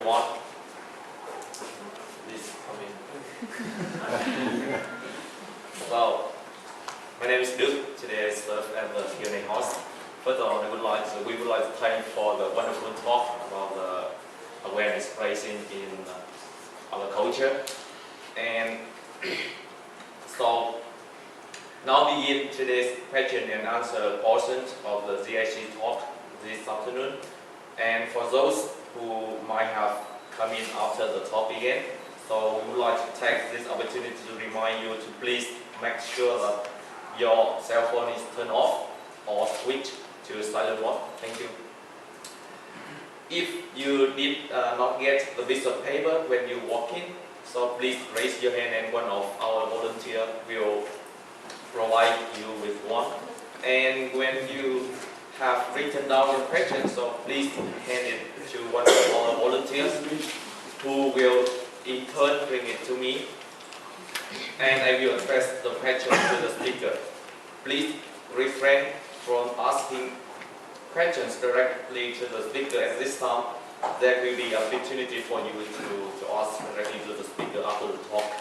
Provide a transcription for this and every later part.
everyone. Please come in. Well, my name is Luke. Today I serve as the Q&A host. First of all, we would like to thank for the wonderful talk about the awareness raising in our culture. And so now begin today's question and answer portion of the GIC talk this afternoon. And for those who might have come in after the talk began, so we would like to take this opportunity to remind you to please make sure that your cell phone is turned off or switched to silent mode. Thank you. If you did not get a piece of paper when you walk in, so please raise your hand and one of our volunteers will provide you with one. And when you have written down your question, so please hand it to one of our volunteers who will in turn bring it to me, and I will address the question to the speaker. Please refrain from asking questions directly to the speaker at this time. There will be opportunity for you to ask directly to the speaker after the talk.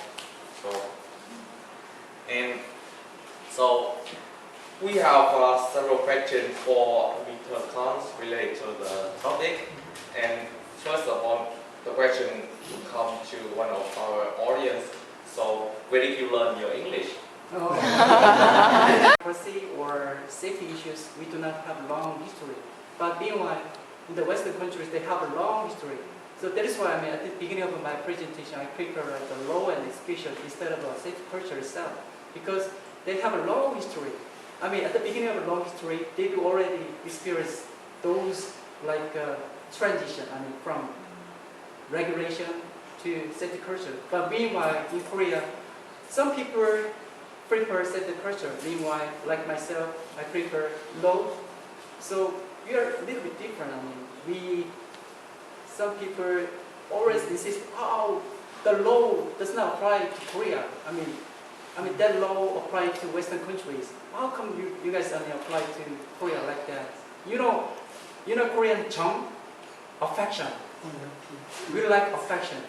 So we have several questions for Mr. Kang related to the topic. And first of all, the question will come to one of our audience. So, where did you learn your English? Privacy or safety issues, we do not have long history. But meanwhile, in the Western countries, they have a long history. So that is why at the beginning of my presentation, I prefer the law and education instead of the safety culture itself, because they have a long history. At the beginning of a long history, they do already experience those transition. From regulation to safety culture. But meanwhile, in Korea, some people prefer safety culture. Meanwhile, like myself, I prefer law. So we are a little bit different. Some people always insist, the law does not apply to Korea. That law applies to Western countries. How come you guys only apply to Korea like that? You know Korean term, affection. We like affection.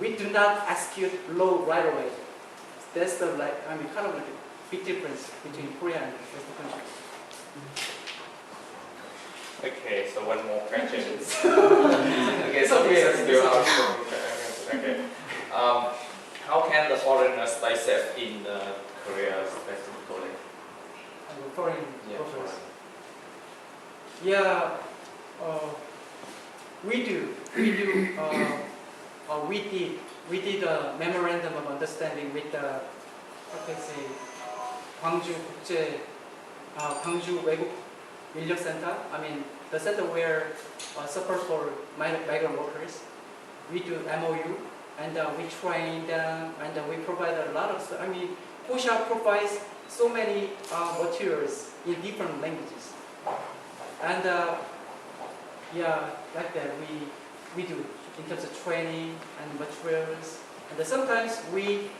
We do not execute law right away. That's kind of like a big difference between Korea and Western countries. Okay, so one more question. Okay, so let's do okay. How can the foreigners stay safe in Korea specifically? Foreign workers. We did a memorandum of understanding with the Gwangju 외국 인력 center. The center where support for migrant workers. We do MOU and we train them and we provide a lot of. Korea provides so many materials in different languages, and like that we do in terms of training and materials. And sometimes we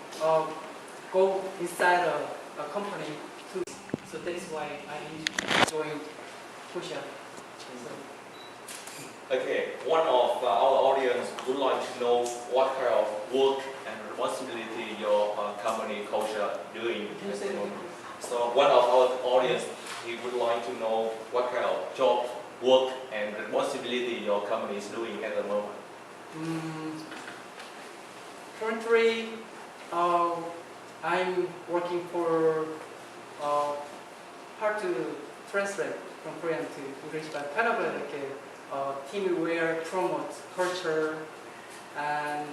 go inside a company too. So that is why I joined Korea. Okay, one of our audience would like to know what kind of work and responsibility your company culture doing at the moment. So one of our audience, he would like to know what kind of job, work and responsibility your company is doing at the moment. Currently, I'm working for hard to translate from Korean to English, but kind of like a team where promotes culture and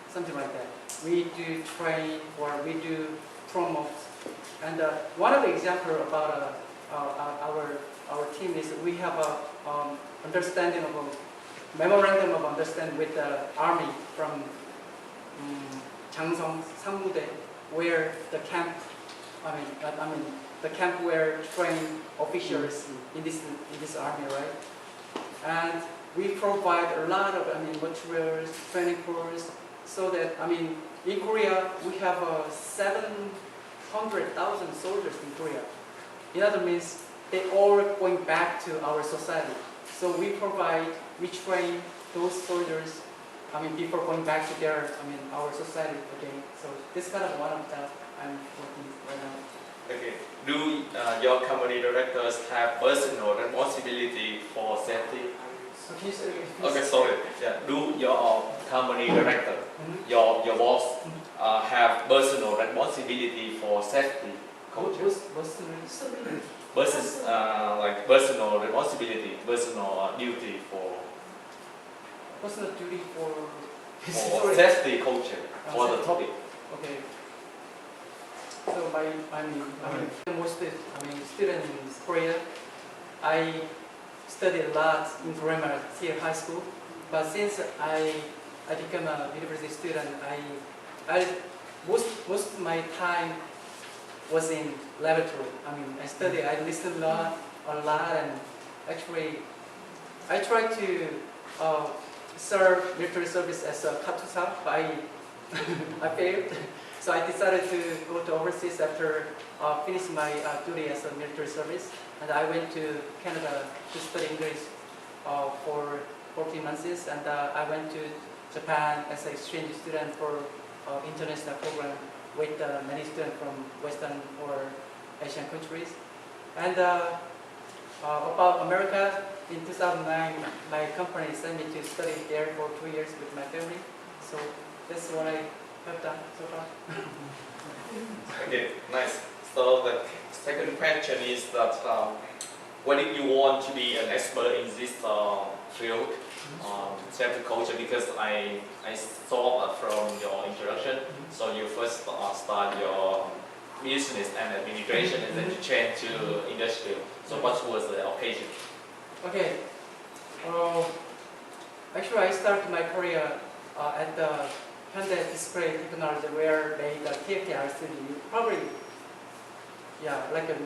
something like that. We do train or we do promote. And one of the examples about our team is we have a understanding of a memorandum of understanding with the army from Changsong Sammude, where the camp, the camp where trained officials in this army, right? And we provide a lot of materials, training course, so that in Korea we have 700,000 soldiers in Korea. In other means they all going back to our society. So we train those soldiers before going back to their, our society again. So this kind of one of that I'm working right now. Okay. Do your company directors have personal responsibility for safety? So can you say again, please? Okay, sorry. Yeah. Do your company director, your boss, have personal responsibility for safety culture? Versus like personal responsibility, personal duty for Personal duty for safety culture for the topic. Okay. So most student in Korea, I studied a lot in grammar here high school, but since I became a university student, I most of my time was in laboratory. I studied, I listened a lot, and actually I tried to serve military service as a katusa, but I failed. So I decided to go to overseas after finishing my duty as a military service, and I went to Canada to study English for 14 months, and I went to Japan as an exchange student for international program with many students from Western or Asian countries. And about America, in 2009, my company sent me to study there for 2 years with my family. So that's what I have done so far. Okay, nice. So the second question is that when did you want to be an expert in this field, safety culture? Because I saw from your introduction, so you first start your business and administration, and then you change to industrial. So what was the occasion? Okay. Actually, I started my career at the Hyundai Display Technology, where they the TFT LCD, probably, yeah, like a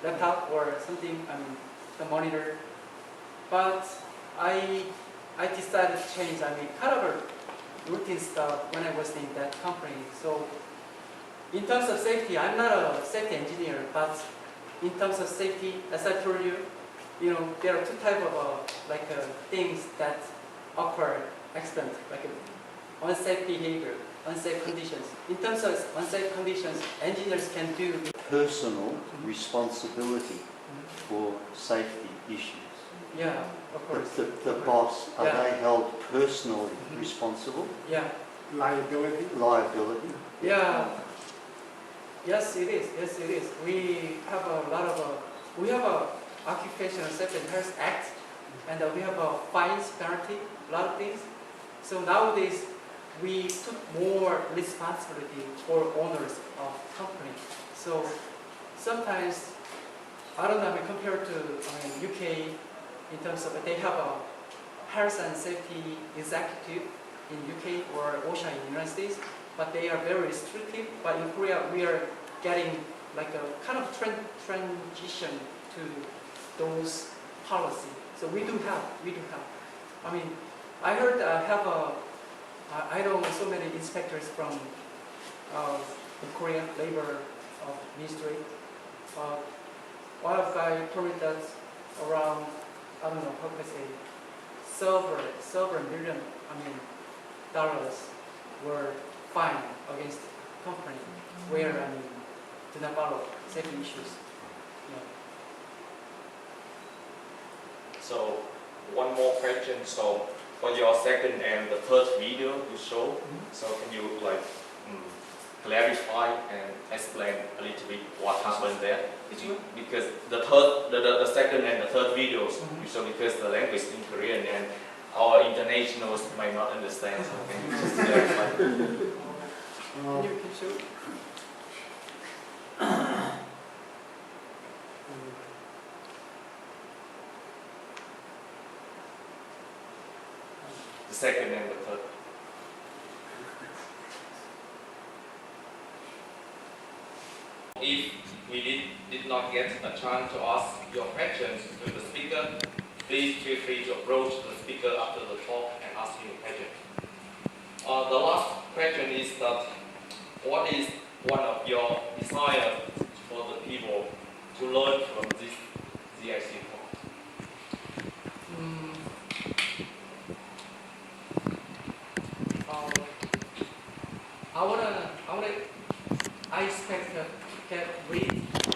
laptop or something. The monitor. But I decided to change. Kind of a routine stuff when I was in that company. So in terms of safety, I'm not a safety engineer, but in terms of safety, as I told you, there are two types of things that occur accident, like unsafe behavior, unsafe conditions. In terms of unsafe conditions, engineers can do personal responsibility for safety issues. Yeah, of course. The boss, are Yeah. they held personally responsible? Yeah. Liability? Yeah. Yes, it is. Yes, it is. We have a lot of we have a Occupational Safety and Health Act, and we have a fines, penalty, a lot of things. So nowadays, we took more responsibility for owners of company. So sometimes, I don't know, compared to UK, in terms of they have a health and safety executive in UK or OSHA in the United States, but they are very restrictive. But in Korea, we are getting like a kind of transition to those policy. So we do have. I heard I know so many inspectors from in Korea labor ministry. One of guy told me that around, I don't know how to say, several million dollars were fined against company where do not follow safety issues. Yeah. So one more question. So for your second and the third video you show, so can you clarify and explain a little bit what happened there? Because the second and the third videos you show, because the language in Korean and our internationals might not understand. So can you just clarify? Can you show? The second and the third. If we did not get a chance to ask your questions to the speaker, please feel free to approach the speaker after the talk and ask him a question. The last question is that what is one of your desires for the people to learn from this GIC talk?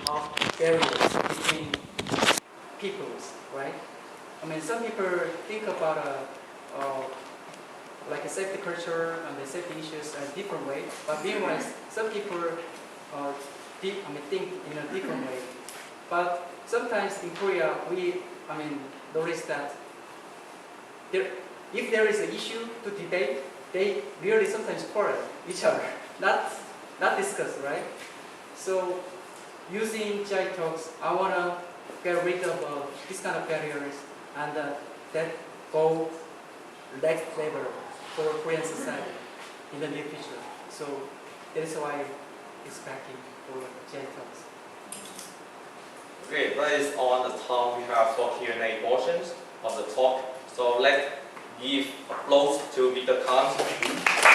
of barriers between peoples, right? I mean, some people think about like a safety culture and the safety issues a different way, but meanwhile, some people think in a different way. But sometimes in Korea, we notice that if there is an issue to debate, they really sometimes quarrel each other, not discuss, right? So using GI talks, I want to get rid of this kind of barriers and that go next level for Korean society in the near future. So that is why it's backing for GI talks. Okay, that is all the time we have for Q&A portions of the talk. So let's give applause to Mr. Kang.